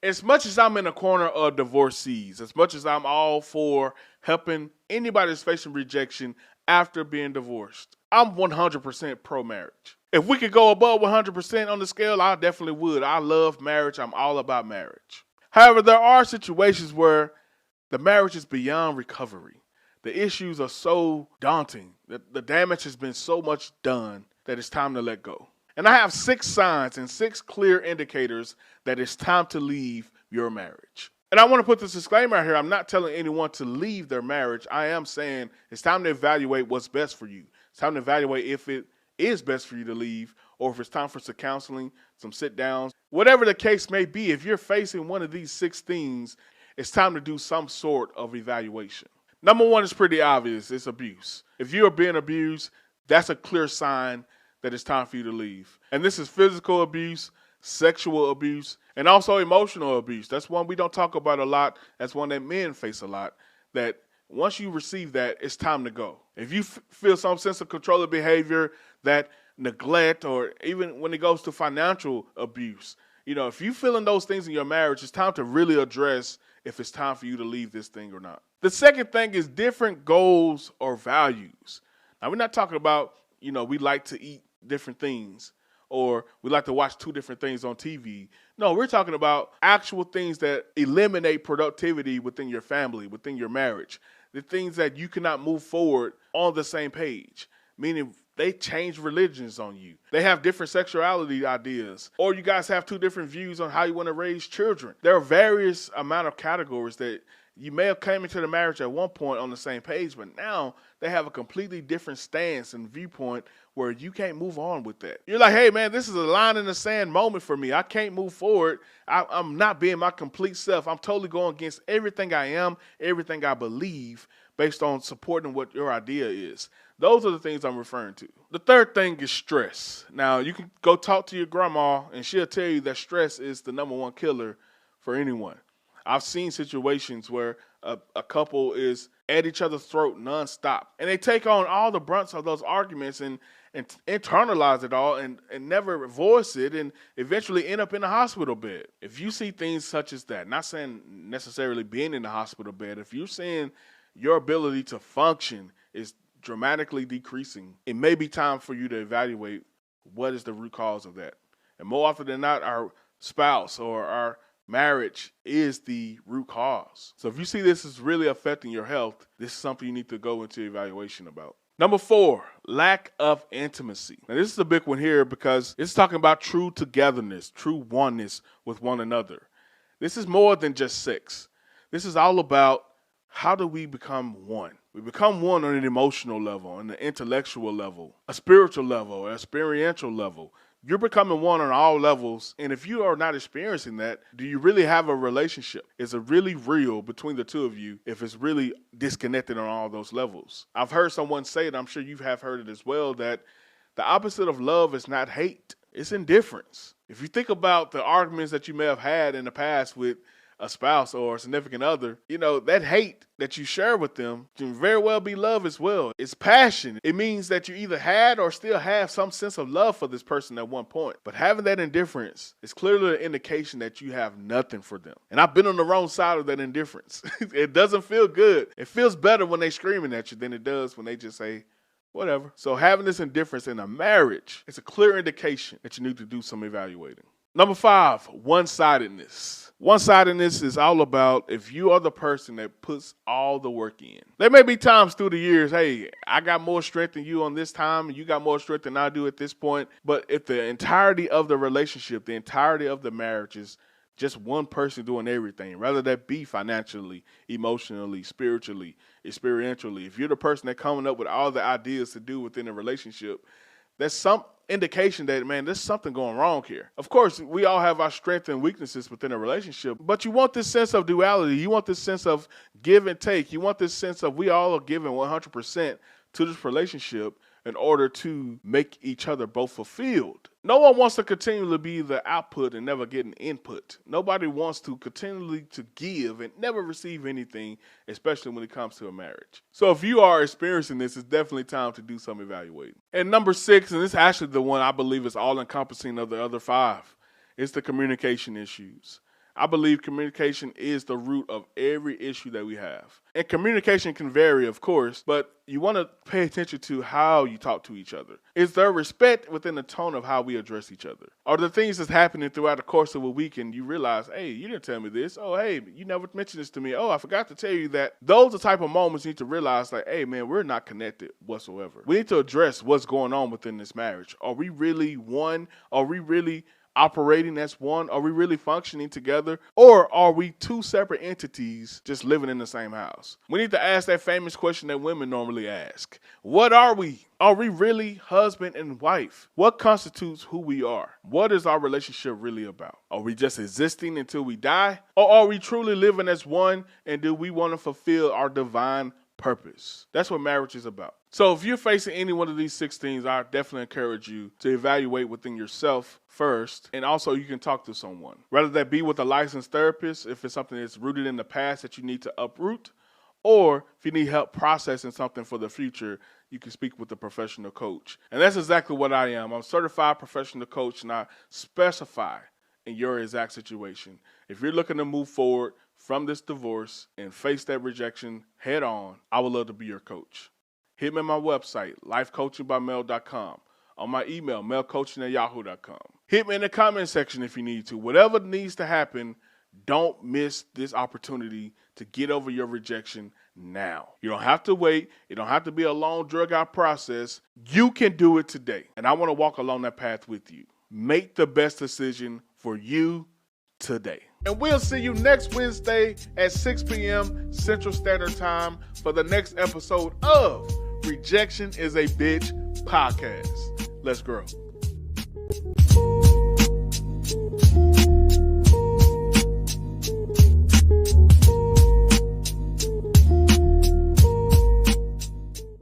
As much as I'm in the corner of divorcees, as much as I'm all for helping anybody that's facing rejection after being divorced, I'm 100% pro marriage. If we could go above 100% on the scale, I definitely would. I love marriage. I'm all about marriage. However, there are situations where the marriage is beyond recovery. The issues are so daunting. The damage has been so much done that it's time to let go. And I have 6 signs and 6 clear indicators that it's time to leave your marriage. And I want to put this disclaimer here. I'm not telling anyone to leave their marriage. I am saying it's time to evaluate what's best for you. It's time to evaluate if it is best for you to leave or if it's time for some counseling, some sit downs. Whatever the case may be, if you're facing one of these 6 things, it's time to do some sort of evaluation. Number 1 is pretty obvious. It's abuse. If you are being abused, that's a clear sign that it's time for you to leave. And this is physical abuse, sexual abuse, and also emotional abuse. That's one we don't talk about a lot. That's one that men face a lot. That once you receive that, it's time to go. If you feel some sense of controlling behavior, that neglect, or even when it goes to financial abuse, if you're feeling those things in your marriage, it's time to really address if it's time for you to leave this thing or not. The second thing is different goals or values. Now, we're not talking about, we like to eat different things or we like to watch 2 different things on TV. No, we're talking about actual things that eliminate productivity within your family, within your marriage. The things that you cannot move forward on the same page, meaning they change religions on you. They have different sexuality ideas, or you guys have 2 different views on how you want to raise children. There are various amount of categories that you may have came into the marriage at one point on the same page, but now they have a completely different stance and viewpoint where you can't move on with that. You're like, hey man, this is a line in the sand moment for me. I can't move forward. I'm not being my complete self. I'm totally going against everything I am, everything I believe, based on supporting what your idea is. Those are the things I'm referring to. The third thing is stress. Now, you can go talk to your grandma, and she'll tell you that stress is the number 1 killer for anyone. I've seen situations where a couple is at each other's throat nonstop, and they take on all the brunts of those arguments and internalize it all and never voice it, and eventually end up in a hospital bed. If you see things such as that, not saying necessarily being in the hospital bed, if you're seeing your ability to function is dramatically decreasing, it may be time for you to evaluate what is the root cause of that. And more often than not, our spouse or our marriage is the root cause. So if you see this is really affecting your health, this is something you need to go into evaluation about. Number 4, lack of intimacy. Now this is a big one here because it's talking about true togetherness, true oneness with one another. This is more than just sex. This is all about how do we become one? We become one on an emotional level, on an intellectual level, a spiritual level, an experiential level. You're becoming one on all levels, and if you are not experiencing that, do you really have a relationship? Is it really real between the 2 of you if it's really disconnected on all those levels? I've heard someone say it, I'm sure you have heard it as well, that the opposite of love is not hate, it's indifference. If you think about the arguments that you may have had in the past with a spouse or a significant other, that hate that you share with them can very well be love as well. It's passion. It means that you either had or still have some sense of love for this person at one point. But having that indifference is clearly an indication that you have nothing for them. And I've been on the wrong side of that indifference. It doesn't feel good. It feels better when they're screaming at you than it does when they just say, whatever. So having this indifference in a marriage, it's a clear indication that you need to do some evaluating. Number 5, one-sidedness. One-sidedness is all about if you are the person that puts all the work in. There may be times through the years, hey, I got more strength than you on this time, and you got more strength than I do at this point. But if the entirety of the relationship, the entirety of the marriage is just one person doing everything, rather that be financially, emotionally, spiritually, experientially, if you're the person that coming up with all the ideas to do within a relationship, there's some indication that, man, there's something going wrong here. Of course, we all have our strengths and weaknesses within a relationship, but you want this sense of duality. You want this sense of give and take. You want this sense of we all are giving 100% to this relationship in order to make each other both fulfilled. No one wants to continually be the output and never get an input. Nobody wants to continually to give and never receive anything, especially when it comes to a marriage. So if you are experiencing this, it's definitely time to do some evaluating. And number 6, and this is actually the one I believe is all encompassing of the other 5, is the communication issues. I believe communication is the root of every issue that we have. And communication can vary, of course, but you want to pay attention to how you talk to each other. Is there respect within the tone of how we address each other? Are the things that's happening throughout the course of a week and you realize, hey, you didn't tell me this. Oh, hey, you never mentioned this to me. Oh, I forgot to tell you that. Those are the type of moments you need to realize, like, hey, man, we're not connected whatsoever. We need to address what's going on within this marriage. Are we really one? Are we really operating as one? Are we really functioning together? Or are we two separate entities just living in the same house? We need to ask that famous question that women normally ask. What are we? Are we really husband and wife? What constitutes who we are? What is our relationship really about? Are we just existing until we die? Or are we truly living as one, and do we want to fulfill our divine purpose? That's what marriage is about. So if you're facing any one of these 6 things, I definitely encourage you to evaluate within yourself first, and also you can talk to someone. Whether that be with a licensed therapist, if it's something that's rooted in the past that you need to uproot, or if you need help processing something for the future, you can speak with a professional coach. And that's exactly what I am. I'm a certified professional coach, and I specify in your exact situation. If you're looking to move forward from this divorce and face that rejection head on, I would love to be your coach. Hit me on my website, lifecoachingbyMel.com, on my email, melcoaching@yahoo.com. Hit me in the comment section if you need to. Whatever needs to happen, don't miss this opportunity to get over your rejection now. You don't have to wait. It don't have to be a long, drug-out process. You can do it today, and I want to walk along that path with you. Make the best decision for you today. And we'll see you next Wednesday at 6 p.m. Central Standard Time for the next episode of Rejection is a Bitch podcast. Let's grow.